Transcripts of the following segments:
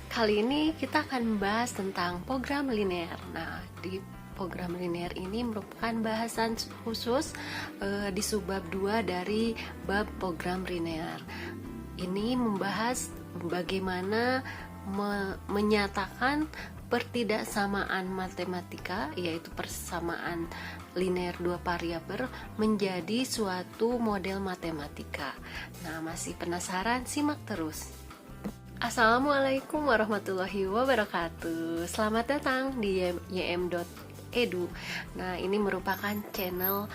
Kali ini kita akan membahas tentang program linear. Nah, di program linear ini merupakan bahasan khusus di subbab 2 dari bab program linear. Ini membahas bagaimana menyatakan pertidaksamaan matematika, yaitu persamaan linear dua variabel menjadi suatu model matematika. Nah, masih penasaran? Simak terus. Assalamualaikum warahmatullahi wabarakatuh. Selamat datang di ym.edu. Nah, ini merupakan channel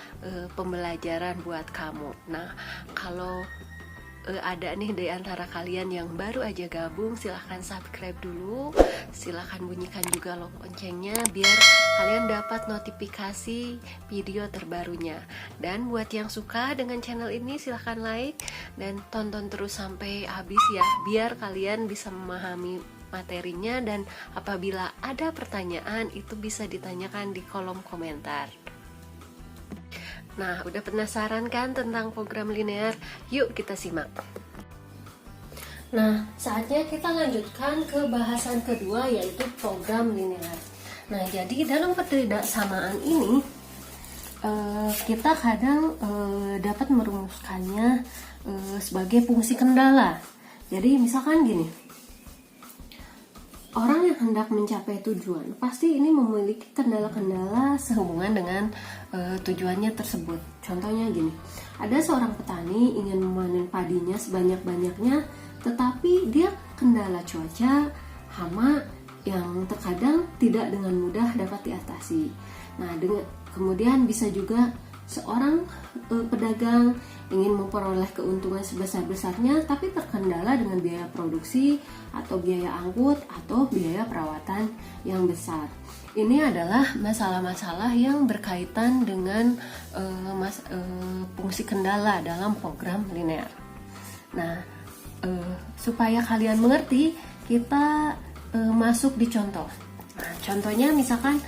pembelajaran buat kamu. Nah, kalau ada nih di antara kalian yang baru aja gabung, silahkan subscribe dulu, silahkan bunyikan juga loncengnya biar kalian dapat notifikasi video terbarunya. Dan buat yang suka dengan channel ini, silahkan like dan tonton terus sampai habis ya, biar kalian bisa memahami materinya, dan apabila ada pertanyaan itu bisa ditanyakan di kolom komentar. Nah, udah penasaran kan tentang program linear? Yuk kita simak. Nah, saatnya kita lanjutkan ke bahasan kedua, yaitu program linear. Nah, jadi dalam pertidaksamaan ini kita kadang dapat merumuskannya sebagai fungsi kendala. Jadi misalkan gini, orang yang hendak mencapai tujuan pasti ini memiliki kendala-kendala sehubungan dengan tujuannya tersebut. Contohnya gini, ada seorang petani ingin memanen padinya sebanyak-banyaknya, tetapi dia kendala cuaca, hama yang terkadang tidak dengan mudah dapat diatasi. Nah, kemudian bisa juga seorang pedagang ingin memperoleh keuntungan sebesar-besarnya, tapi terkendala dengan biaya produksi atau biaya angkut atau biaya perawatan yang besar. Ini adalah masalah-masalah yang berkaitan dengan fungsi kendala dalam program linear. Nah, supaya kalian mengerti, kita masuk di contoh. Nah, contohnya misalkan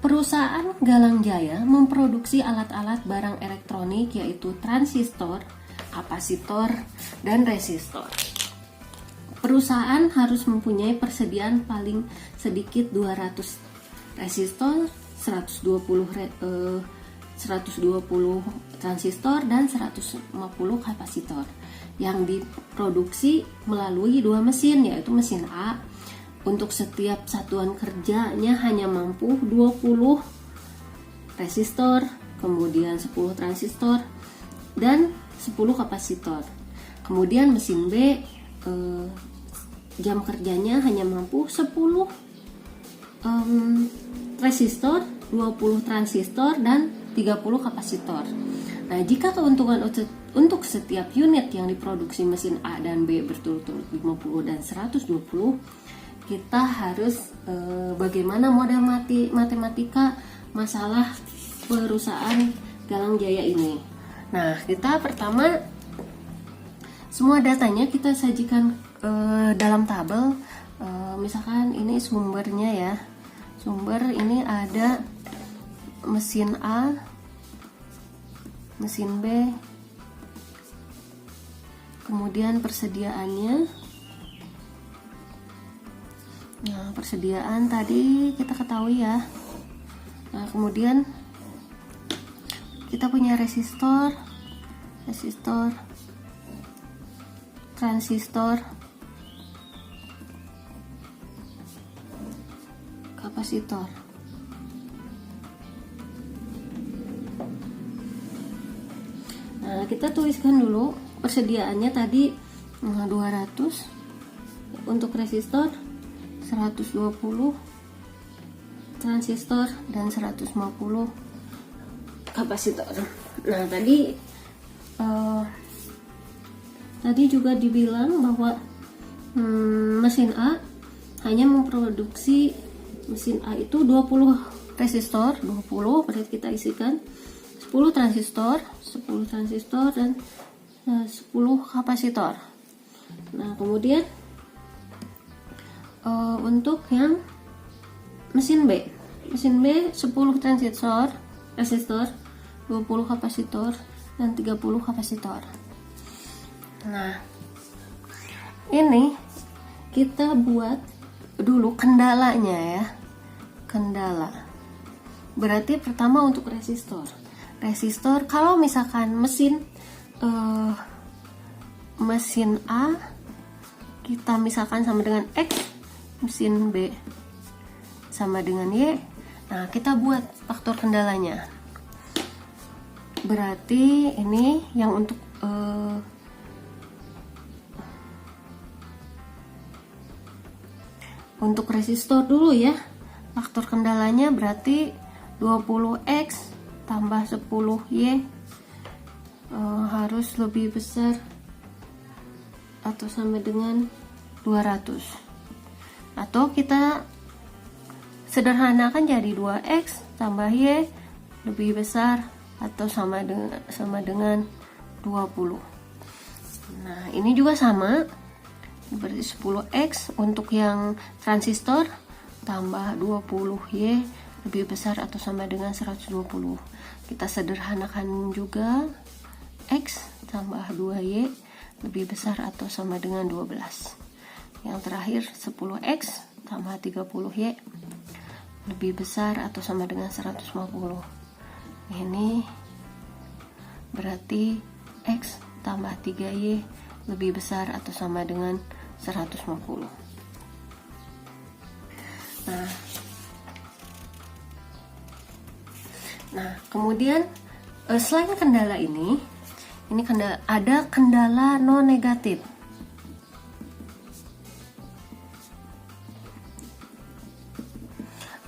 perusahaan Galang Jaya memproduksi alat-alat barang elektronik, yaitu transistor, kapasitor, dan resistor. Perusahaan harus mempunyai persediaan paling sedikit 200 resistor, 120 transistor, dan 150 kapasitor yang diproduksi melalui dua mesin, yaitu mesin A. Untuk setiap satuan kerjanya hanya mampu 20 resistor, kemudian 10 transistor, dan 10 kapasitor. Kemudian mesin B, jam kerjanya hanya mampu 10 resistor, 20 transistor, dan 30 kapasitor. Nah, jika keuntungan untuk setiap unit yang diproduksi mesin A dan B berturut-turut 50 dan 120, kita harus bagaimana model matematika masalah perusahaan Galang Jaya ini. Nah, kita pertama semua datanya kita sajikan dalam tabel. Misalkan ini sumbernya ya. Sumber ini ada mesin A, mesin B, kemudian persediaannya. Nah, persediaan tadi kita ketahui ya. Nah, kemudian kita punya resistor, transistor, kapasitor. Nah, kita tuliskan dulu persediaannya tadi 200 untuk resistor, 120 transistor, dan 150 kapasitor. Nah, tadi juga dibilang bahwa mesin A hanya memproduksi, mesin A itu 20 resistor, 20 berarti kita isikan 10 transistor, dan 10 kapasitor. Nah, kemudian untuk yang mesin B 10 transistor, resistor, 20 kapasitor, dan 30 kapasitor. Nah, ini kita buat dulu kendalanya ya. Kendala berarti pertama untuk resistor. Kalau misalkan mesin A kita misalkan sama dengan X, mesin B sama dengan Y. Nah, kita buat faktor kendalanya. Berarti ini yang untuk resistor dulu ya. Faktor kendalanya berarti 20X tambah 10Y harus lebih besar atau sama dengan 200. Atau kita sederhanakan jadi 2X tambah Y lebih besar atau sama dengan 20. Nah, ini juga sama. Berarti 10X untuk yang transistor tambah 20Y lebih besar atau sama dengan 120. Kita sederhanakan juga, X tambah 2Y lebih besar atau sama dengan 12. Yang terakhir 10X tambah 30Y lebih besar atau sama dengan 150. Ini berarti X tambah 3Y lebih besar atau sama dengan 150. Nah, kemudian selain kendala ini ada kendala non negatif.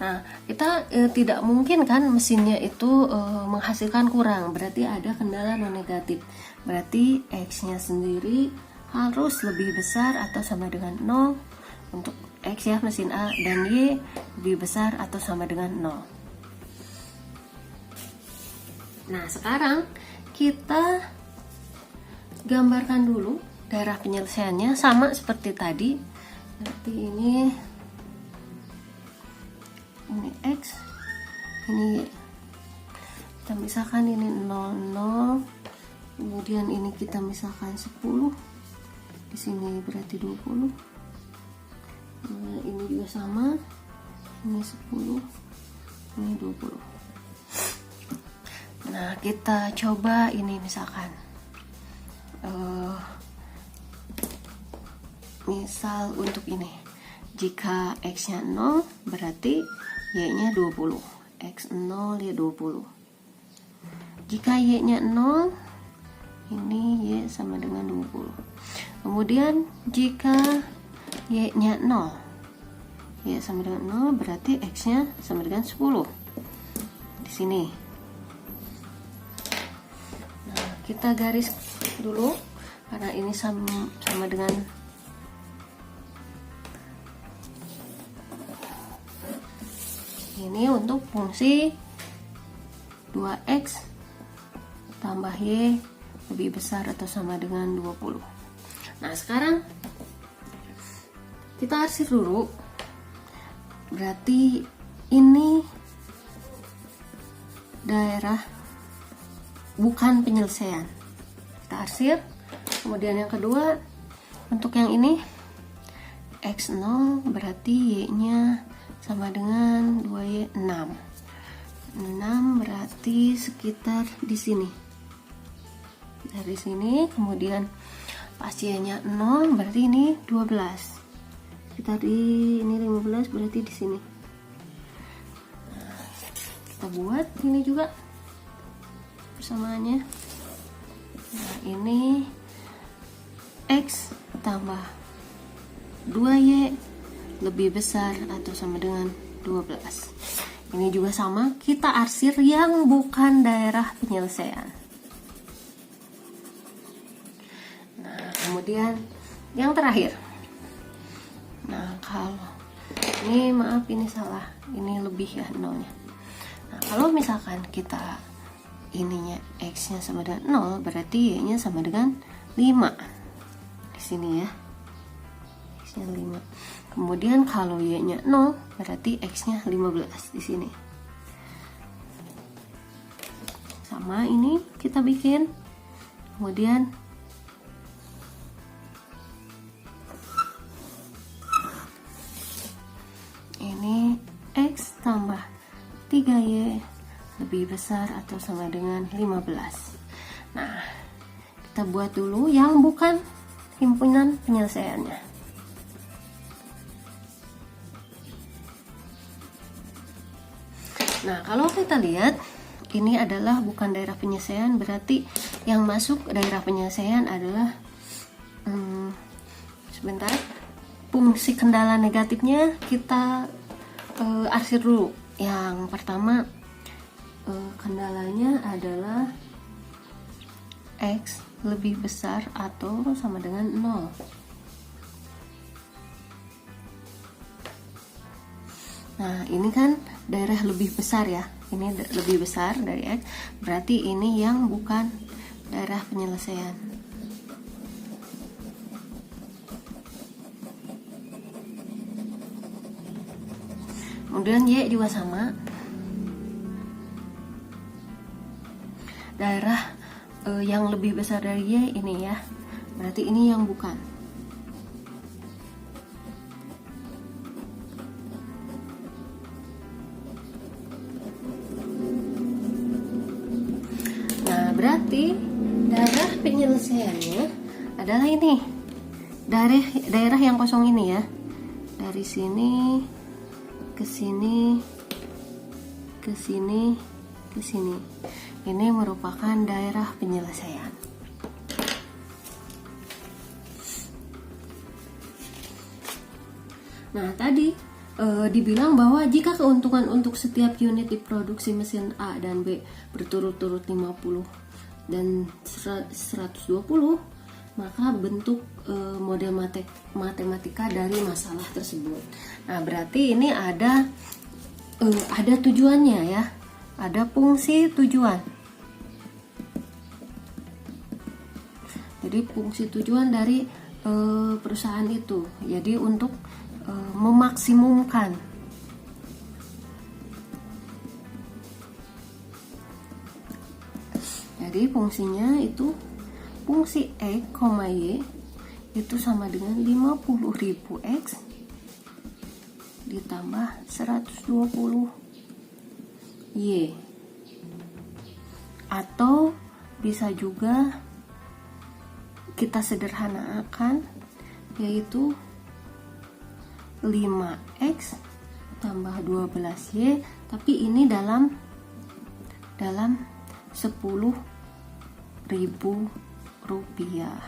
Nah, kita tidak mungkin kan mesinnya itu menghasilkan kurang, berarti ada kendala non negatif. Berarti X-nya sendiri harus lebih besar atau sama dengan 0 untuk X ya, mesin A, dan Y lebih besar atau sama dengan 0. Nah, sekarang kita gambarkan dulu daerah penyelesaiannya sama seperti tadi. Berarti ini X, ini kita misalkan ini 00, kemudian ini kita misalkan 10, di sini berarti 20. Nah, ini juga sama, ini 10, ini 20. Nah, kita coba ini misalkan misal untuk ini, jika X-nya 0 berarti Y-nya 20, X0 ya 20. Jika Y-nya 0, ini Y sama dengan 20. Kemudian jika Y-nya 0, Y sama dengan 0 berarti X-nya sama dengan 10 di sini. Nah, kita garis dulu karena ini sama dengan ini untuk fungsi 2X tambah Y lebih besar atau sama dengan 20. Nah, sekarang kita arsir dulu. Berarti ini daerah bukan penyelesaian. Kita arsir. Kemudian yang kedua, untuk yang ini X0 berarti Y-nya sama dengan 2Y 6. 6 berarti sekitar di sini. Dari sini, kemudian pas Y-nya 0 berarti ini 12. Kita ini 15 berarti di sini. Nah, kita buat ini juga persamaannya. Nah, ini X tambah 2Y lebih besar atau sama dengan 12. Ini juga sama, kita arsir yang bukan daerah penyelesaian. Nah, kemudian yang terakhir. Nah, kalau ini maaf ini salah, ini lebih ya nolnya. Nah, kalau misalkan kita ininya X-nya sama dengan 0, berarti Y-nya sama dengan 5 di sini ya. X-nya 5. Kemudian kalau Y-nya 0, berarti X-nya 15 di sini. Sama ini kita bikin. Kemudian tambah 3Y lebih besar atau sama dengan 15. Nah, kita buat dulu yang bukan himpunan penyelesaiannya. Nah, kalau kita lihat ini adalah bukan daerah penyelesaian, berarti yang masuk daerah penyelesaian adalah sebentar, fungsi kendala negatifnya kita arsir dulu. Yang pertama, kendalanya adalah X lebih besar atau sama dengan 0. Nah, ini kan daerah lebih besar ya. Ini lebih besar dari X, berarti ini yang bukan daerah penyelesaian. Kemudian Y juga sama. Daerah yang lebih besar dari Y ini ya, berarti ini yang bukan. Nah, berarti daerah penyelesaiannya adalah ini, daerah yang kosong ini ya, dari sini ke sini, ke sini, ke sini. Ini merupakan daerah penyelesaian. Nah, tadi dibilang bahwa jika keuntungan untuk setiap unit diproduksi mesin A dan B berturut-turut 50 dan 120, maka bentuk model matematika dari masalah tersebut. Nah, berarti ini ada tujuannya ya. Ada fungsi tujuan. Jadi fungsi tujuan dari perusahaan itu, jadi untuk memaksimumkan. Jadi fungsinya itu fungsi X, Y itu sama dengan 50.000 X ditambah 120 Y, atau bisa juga kita sederhanakan, yaitu 5X tambah 12Y, tapi ini dalam 10.000 rupiah.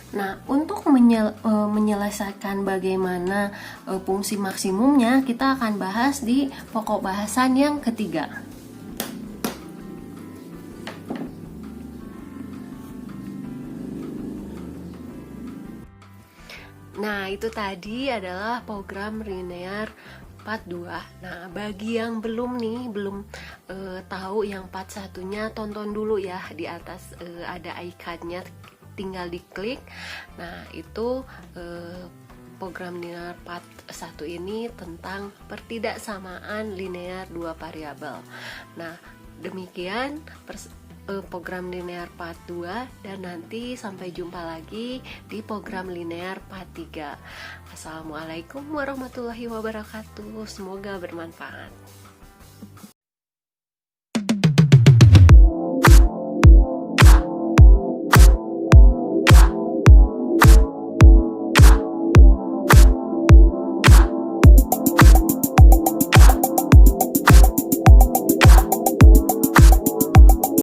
Nah, untuk menyelesaikan bagaimana fungsi maksimumnya, kita akan bahas di pokok bahasan yang ketiga. Nah, itu tadi adalah program linear part 2. Nah, bagi yang belum tahu yang part 1-nya, tonton dulu ya, di atas ada ikonnya, tinggal diklik. Nah, itu program linear part 1 ini tentang pertidaksamaan linear dua variabel. Nah, demikian program linear part 2, dan nanti sampai jumpa lagi di program linear part 3. Assalamualaikum warahmatullahi wabarakatuh. Semoga bermanfaat.